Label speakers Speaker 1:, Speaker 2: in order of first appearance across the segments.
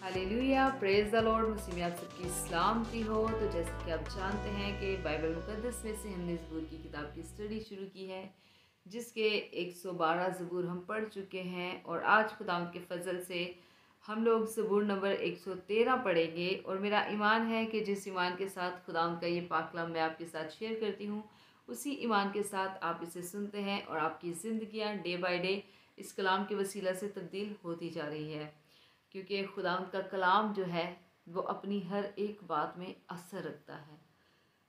Speaker 1: Hallelujah, praise the Lord. मुझसे में आप सबकी सलामती हो। तो जैसे कि आप जानते हैं कि बाइबल मुकद्दस में से हमने ज़बूर की किताब की स्टडी शुरू की है, जिसके 112 ज़बूर हम पढ़ चुके हैं। और आज खुदावंद के फजल से हम लोग ज़बूर नंबर 113 पढ़ेंगे। और मेरा ईमान है कि जिस ईमान के साथ खुदावंद का ये पाकलाम मैं आपके साथ शेयर करती हूँ, उसी ईमान के साथ आप इसे सुनते हैं और आपकी ज़िंदगियाँ डे बाय डे इस कलाम के वसीला से तब्दील होती जा रही है। क्योंकि खुदावंद का कलाम जो है वो अपनी हर एक बात में असर रखता है।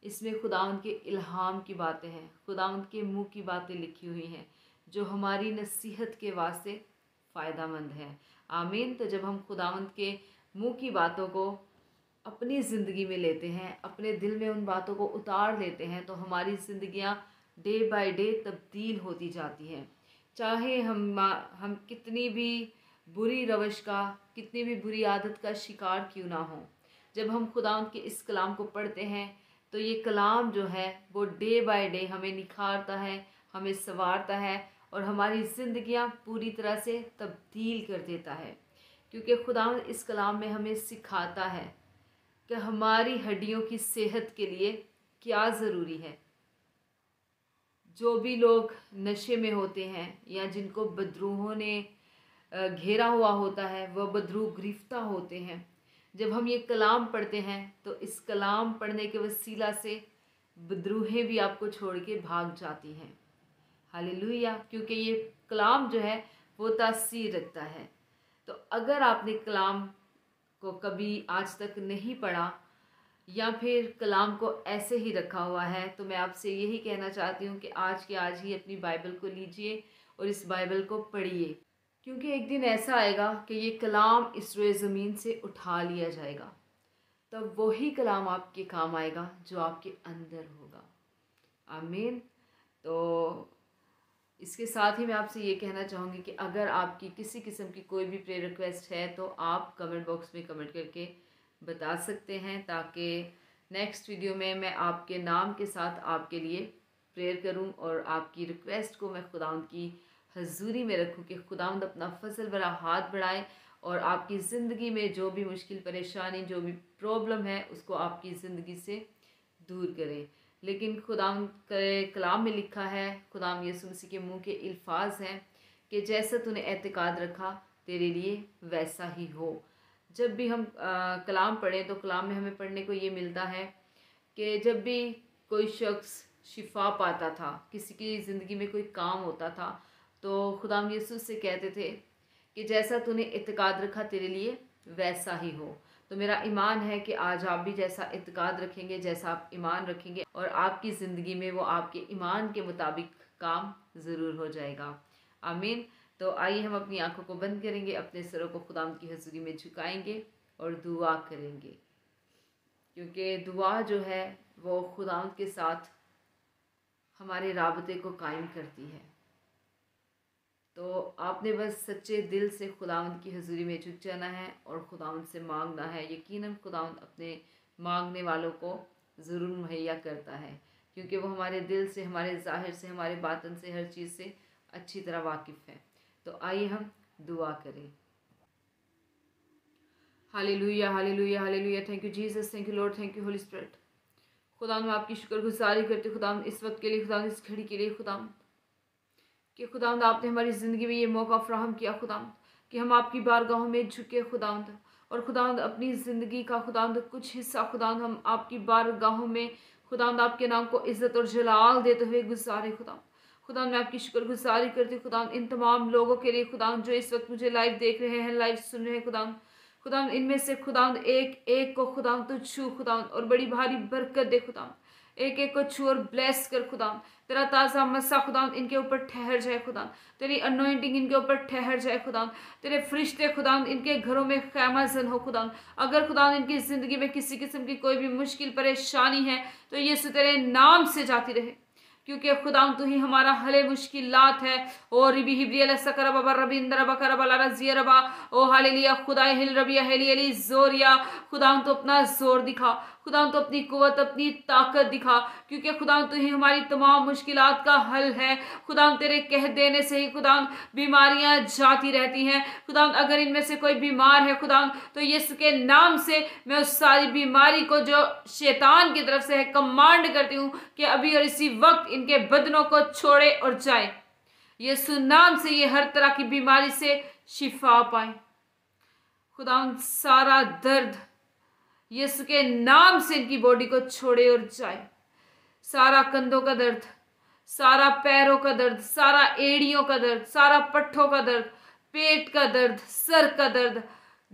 Speaker 1: इसमें खुदावंद के इल्हाम की बातें हैं, खुदावंद के मुंह की बातें लिखी हुई हैं जो हमारी नसीहत के वास्ते फ़ायदामंद है। आमीन। तो जब हम खुदावंद के मुंह की बातों को अपनी ज़िंदगी में लेते हैं, अपने दिल में उन बातों को उतार लेते हैं, तो हमारी ज़िंदगियाँ डे बाय डे तब्दील होती जाती हैं। चाहे हम कितनी भी बुरी रवश का, कितनी भी बुरी आदत का शिकार क्यों ना हो, जब हम खुदावंद के इस कलाम को पढ़ते हैं तो ये कलाम जो है वो डे बाय डे हमें निखारता है, हमें संवारता है और हमारी ज़िंदगियां पूरी तरह से तब्दील कर देता है। क्योंकि खुदावंद इस कलाम में हमें सिखाता है कि हमारी हड्डियों की सेहत के लिए क्या ज़रूरी है। जो भी लोग नशे में होते हैं या जिनको बदरूहों ने घेरा हुआ होता है, वह बदरू गिरफ्तार होते हैं। जब हम ये कलाम पढ़ते हैं तो इस कलाम पढ़ने के वसीला से बदरूहें भी आपको छोड़ के भाग जाती हैं। हालेलुया। क्योंकि ये कलाम जो है वो तासीर रखता है। तो अगर आपने कलाम को कभी आज तक नहीं पढ़ा या फिर कलाम को ऐसे ही रखा हुआ है, तो मैं आपसे यही कहना चाहती हूँ कि आज के आज ही अपनी बाइबल को लीजिए और इस बाइबल को पढ़िए। क्योंकि एक दिन ऐसा आएगा कि ये कलाम इस रोए ज़मीन से उठा लिया जाएगा, तब वही कलाम आपके काम आएगा जो आपके अंदर होगा। आमीन। तो इसके साथ ही मैं आपसे ये कहना चाहूँगी कि अगर आपकी किसी किस्म की कोई भी प्रेयर रिक्वेस्ट है तो आप कमेंट बॉक्स में कमेंट करके बता सकते हैं, ताकि नेक्स्ट वीडियो में मैं आपके नाम के साथ आपके लिए प्रेयर करूं और आपकी रिक्वेस्ट को मैं खुदावंद की हजूरी में रखूं कि खुदावंद अपना फजल भरा हाथ बढ़ाए और आपकी ज़िंदगी में जो भी मुश्किल परेशानी, जो भी प्रॉब्लम है, उसको आपकी ज़िंदगी से दूर करे। लेकिन खुदावंद के कलाम में लिखा है, खुदावंद यीशु मसीह के मुँह के अल्फाज हैं कि जैसा तूने एतकाद रखा तेरे लिए वैसा ही हो। जब भी हम कलाम पढ़ें तो कलाम में हमें पढ़ने को ये मिलता है कि जब भी कोई शख्स शिफा पाता था, किसी की ज़िंदगी में कोई काम होता था, तो खुदाम यीशु से कहते थे कि जैसा तूने इत्तेकाद रखा तेरे लिए वैसा ही हो। तो मेरा ईमान है कि आज आप भी जैसा इत्तेकाद रखेंगे, जैसा आप ईमान रखेंगे, और आपकी ज़िंदगी में वो आपके ईमान के मुताबिक काम ज़रूर हो जाएगा। आमीन। तो आइए हम अपनी आंखों को बंद करेंगे, अपने सरों को खुदावंद की हजूरी में झुकाएंगे और दुआ करेंगे। क्योंकि दुआ जो है वो खुदावंद के साथ हमारे राबते को कायम करती है। तो आपने बस सच्चे दिल से खुदावंद की हजूरी में झुक जाना है और खुदावंद से मांगना है। यकीनन खुदावंद अपने मांगने वालों को ज़रूर मुहैया करता है, क्योंकि वो हमारे दिल से, हमारे ज़ाहिर से, हमारे बातन से, हर चीज़ से अच्छी तरह वाकिफ़ है। तो आइए हम दुआ करें। Hallelujah, hallelujah, hallelujah. Thank you Jesus, thank you Lord, thank you Holi spirit. खुदावंद मैं आपकी शुक्रगुजारी करती हूँ खुदावंद इस वक्त के लिए, खुदावंद इस घड़ी के लिए, खुदावंद कि खुदावंद आपने हमारी ज़िंदगी में ये मौका फ्राहम किया खुदावंद कि हम आपकी बारगाहों में झुके खुदावंद, और खुदावंद अपनी ज़िंदगी का खुदावंद कुछ हिस्सा खुदावंद हम आपकी बारगाहों में खुदावंद आपके नाम को इज़्ज़त और जलाल देते हुए गुजारे खुदावंद। खुदावंद मैं आपकी शुक्रगुजारी करती हूँ खुदावंद इन तमाम लोगों के लिए खुदावंद जो इस वक्त मुझे लाइव देख रहे हैं, लाइव सुन रहे हैं खुदावंद। खुदावंद इनमें से खुदावंद एक एक को खुदावंद तो छू खुदावंद और बड़ी भारी बरकत दे खुदावंद, एक एक को छू और ब्लेस कर खुदावंद। तेरा ताज़ा मसा खुदावंद इनके ऊपर ठहर जाए खुदावंद, तेरी अनॉइंटिंग इनके ऊपर ठहर जाए खुदावंद, तेरे फरिश्ते खुदावंद इनके घरों में ख़ैमाज़न हो खुदावंद। अगर खुदावंद इनकी ज़िंदगी में किसी किस्म की कोई भी मुश्किल परेशानी है तो यीशु तेरे नाम से जाती रहे, क्योंकि खुदावंद तू ही हमारा हले मुश्किलात है। और रिबी हिब्रियल सकरा बाबा रबिंद्र बकरा बला रजिया रबा ओ हालेलुया खुदा हिल रबिया हेली हेली जोरिया। खुदावंद तो अपना जोर दिखा खुदावन तो अपनी कुव्वत, अपनी ताकत दिखा, क्योंकि खुदावन तू ही हमारी तमाम मुश्किलात का हल है। खुदावन तेरे कह देने से ही खुदावन बीमारियां जाती रहती हैं। खुदावन अगर इनमें से कोई बीमार है खुदावन, तो यीशु के नाम से मैं उस सारी बीमारी को जो शैतान की तरफ से है कमांड करती हूँ कि अभी और इसी वक्त इनके बदनों को छोड़े और जाए। यीशु नाम से ये हर तरह की बीमारी से शिफा पाए। खुदावन सारा दर्द यीशु के नाम से इनकी बॉडी को छोड़े और जाए। सारा कंधों का दर्द, सारा पैरों का दर्द, सारा एड़ियों का दर्द, सारा पट्ठों का दर्द, पेट का दर्द, सर का दर्द,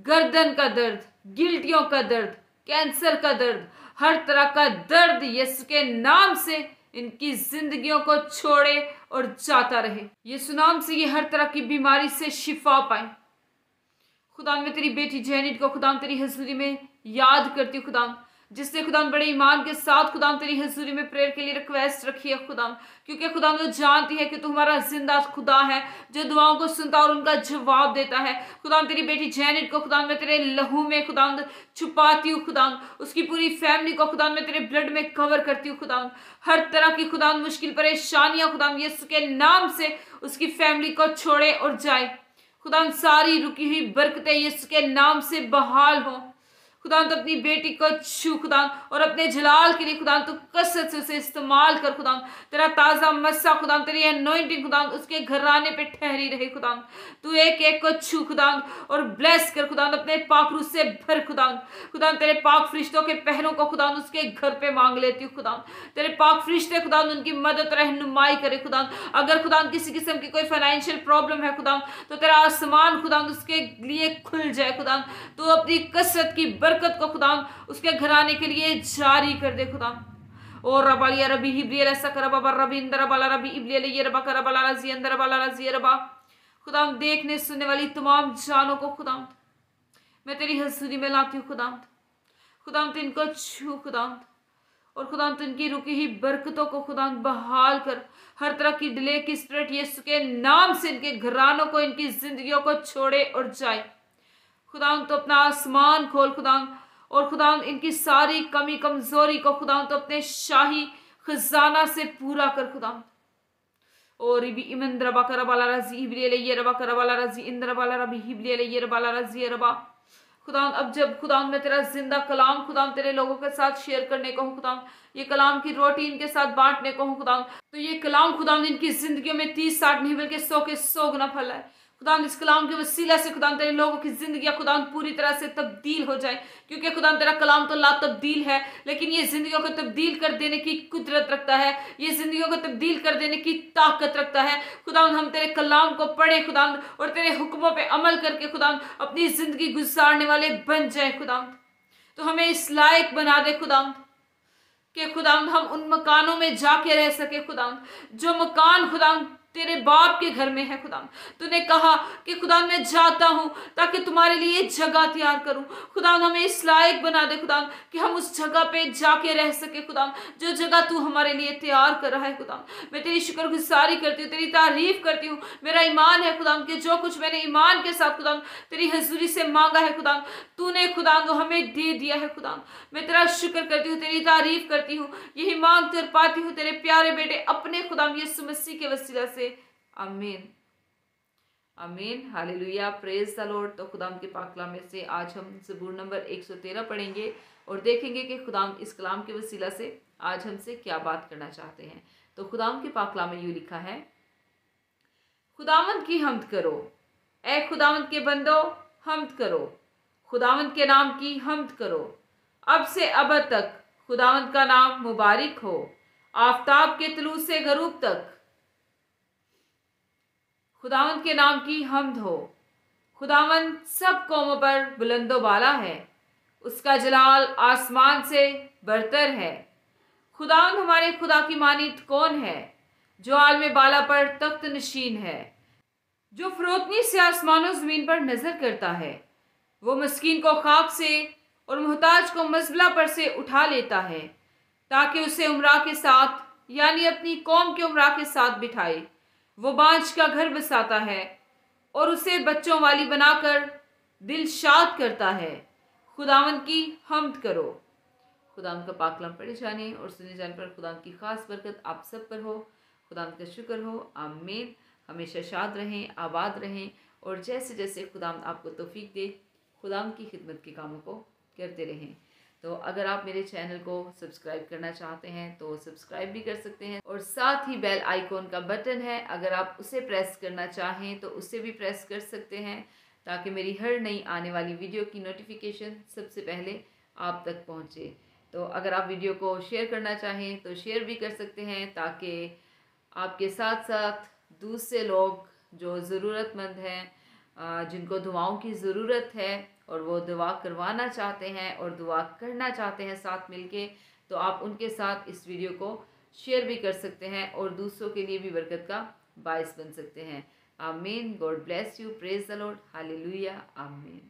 Speaker 1: गर्दन का दर्द, गिल्टियों का दर्द, कैंसर का दर्द, हर तरह का दर्द यीशु के नाम से इनकी जिंदगियों को छोड़े और जाता रहे। यीशु नाम से ये हर तरह की बीमारी से शिफा पाए। खुदा मैं तेरी बेटी जैनिट को खुदा तेरी हजूरी में याद करती हूँ खुदा, जिसने खुदा बड़े ईमान के साथ खुदा तेरी हजूरी में प्रेयर के लिए रिक्वेस्ट रखी है खुदा, क्योंकि खुदा वो जानती है कि तू हमारा जिंदा खुदा है जो दुआओं को सुनता और उनका जवाब देता है। खुदा तेरी बेटी जैनिट को खुदा मैं तेरे लहू में खुदा छुपाती हूँ खुदा, उसकी पूरी फैमिली को खुदा मैं तेरे ब्लड में कवर करती हूँ खुदा। हर तरह की खुदा मुश्किल परेशानियां खुदा यीशु के नाम से उसकी फैमिली को छोड़े और जाए। खुदा सारी रुकी हुई बरकतें यीशु के नाम से बहाल हो। खुदा तो अपनी बेटी को छू खुदा और अपने जलाल के लिए खुदा तो कसरत से उसे इस्तेमाल कर खुदा। तेरा ताज़ा मस्सा खुदा, तेरी अनॉइंटिंग खुदा उसके घराने पे ठहरी रहे खुदा। तू एक एक को छू खुदा और ब्लेस कर खुदा, अपने पाक रूह से भर खुदा। खुदा तेरे पाक फरिश्तों के पहरों को खुदा उसके घर पे मांग लेती हूँ खुदा। तेरे पाक फरिश्ते खुदा उनकी मदद रहनुमाई करे खुदा। अगर खुदा किसी किस्म की कोई फाइनेंशियल प्रॉब्लम है खुदा, तो तेरा आसमान खुदा उसके लिए खुल जाए खुदा। तो अपनी कसरत की बरकत को खुदा उसके घराने के लिए जारी कर दे खुदा। और रबालिया रबी हिब्रियल सकरबा रबी इंदर बाला रबी इब्लियल ये रबा करबला रजी अंदर बाला रजी रबा। खुदा देखने सुनने वाली तमाम जानों को खुदा मैं तेरी हजूरी में लाती हूँ खुदा। खुदा तो इनको छू खुदा और खुदा तो इनकी रुकी हुई बरकतों को खुदा बहाल कर। हर तरह की डिले की स्पिरिट यीशु के नाम से इनके घरानों को, इनकी जिंदगियों को छोड़े और जाए। खुदा तो अपना आसमान खोल खुदा और खुदा इनकी सारी कमी कमजोरी को खुदा तो अपने शाही खजाना से पूरा कर खुदा। और इबी इमंद्र बकर बाला रजी इब्रियल ये रबा कर बाला रजी इंद्र बाला रबी हिब्रियल ये रबाला रजी रबा। खुदा अब जब खुदा मैं तेरा जिंदा कलाम खुदा तेरे लोगों के साथ शेयर करने को हूँ खुदा, ये कलाम की रोटी इनके साथ बांटने को हूँ खुदा, तो ये कलाम खुदा इनकी जिंदगियों में 30-60 नहीं बल्कि 100 के 100 गुना फल है खुदा। इस कलाम के वसीला से खुदा तेरे लोगों की जिंदगी खुदा पूरी तरह से तब्दील हो जाए, क्योंकि खुदा तेरा कलाम तो ला तब्दील है, लेकिन ये जिंदगियों को तब्दील कर देने की कुदरत रखता है, ये जिंदगियों को तब्दील कर देने की ताकत रखता है। खुदा हम तेरे कलाम को पढ़े खुदा और तेरे हुक्मों पे अमल करके खुदा अपनी जिंदगी गुजारने वाले बन जाए खुदा। तो हमें इस लायक बना दे खुदा कि खुदा हम उन मकानों में जाके रह सके खुदा, जो मकान खुदा तेरे बाप के घर में है खुदा। तूने कहा कि खुदा मैं जाता हूं ताकि तुम्हारे लिए जगह तैयार करूं। खुदा हमें इस लायक बना दे खुदा कि हम उस जगह पे जाके रह सके खुदा, जो जगह तू हमारे लिए तैयार कर रहा है खुदा। मैं तेरी शुक्रगुजारी करती हूँ, तेरी तारीफ करती हूँ। मेरा ईमान है खुदा कि जो कुछ मैंने ईमान के साथ खुदा तेरी हजूरी से मांगा है खुदा, तूने खुदा हमें दे दिया है खुदा। मैं तेरा शुक्र करती हूँ, तेरी तारीफ करती हूँ। यही मांग कर पाती हूँ तेरे प्यारे बेटे अपने खुदा यीशु मसीह के वसीला से, आमीन आमीन हालेलुया प्रेज द लॉर्ड। तो खुदाम के पाक कलाम में से आज हम ज़बूर नंबर 113 पढ़ेंगे और देखेंगे कि खुदाम इस कलाम के वसीला से आज हमसे क्या बात करना चाहते हैं। तो खुदाम के पाक कलाम में यूं लिखा है, खुदावंद की हम्द करो, ए खुदावंद के बंदो हम्द करो, खुदावंद के नाम की हम्द करो, अब से अब तक खुदावंद का नाम मुबारक हो, आफताब के तुलू से गरूब तक खुदावंद के नाम की हम्द हो। खुदावंद सब कौमों पर बुलंदो बाला है, उसका जलाल आसमान से बरतर है। खुदावंद हमारे खुदा की मानीत कौन है, जो आलम बाला पर तख्त नशीन है, जो फरोतनी से आसमानों जमीन पर नजर करता है। वो मस्कीन को खाक से और मोहताज को मजबला पर से उठा लेता है, ताकि उसे उमरा के साथ यानी अपनी कौम के उमरा के साथ बिठाए। वो बांझ का घर बसाता है और उसे बच्चों वाली बनाकर दिल शाद करता है। खुदावंद की हम्द करो, खुदाम का पाकलाम पढ़े जाने और सुने जाने पर खुदाम की खास बरकत आप सब पर हो। खुदाम का शुक्र हो। आमीन। हमेशा शाद रहें, आबाद रहें और जैसे जैसे खुदाम आपको तौफीक दे खुदाम की खिदमत के कामों को करते रहें। तो अगर आप मेरे चैनल को सब्सक्राइब करना चाहते हैं तो सब्सक्राइब भी कर सकते हैं और साथ ही बेल आइकॉन का बटन है, अगर आप उसे प्रेस करना चाहें तो उसे भी प्रेस कर सकते हैं ताकि मेरी हर नई आने वाली वीडियो की नोटिफिकेशन सबसे पहले आप तक पहुंचे। तो अगर आप वीडियो को शेयर करना चाहें तो शेयर भी कर सकते हैं ताकि आपके साथ साथ दूसरे लोग जो ज़रूरतमंद हैं, जिनको दुआओं की ज़रूरत है और वो दुआ करवाना चाहते हैं और दुआ करना चाहते हैं साथ मिलके, तो आप उनके साथ इस वीडियो को शेयर भी कर सकते हैं और दूसरों के लिए भी बरकत का बायस बन सकते हैं। आमीन। God bless you. Praise the Lord. Hallelujah. आमीन।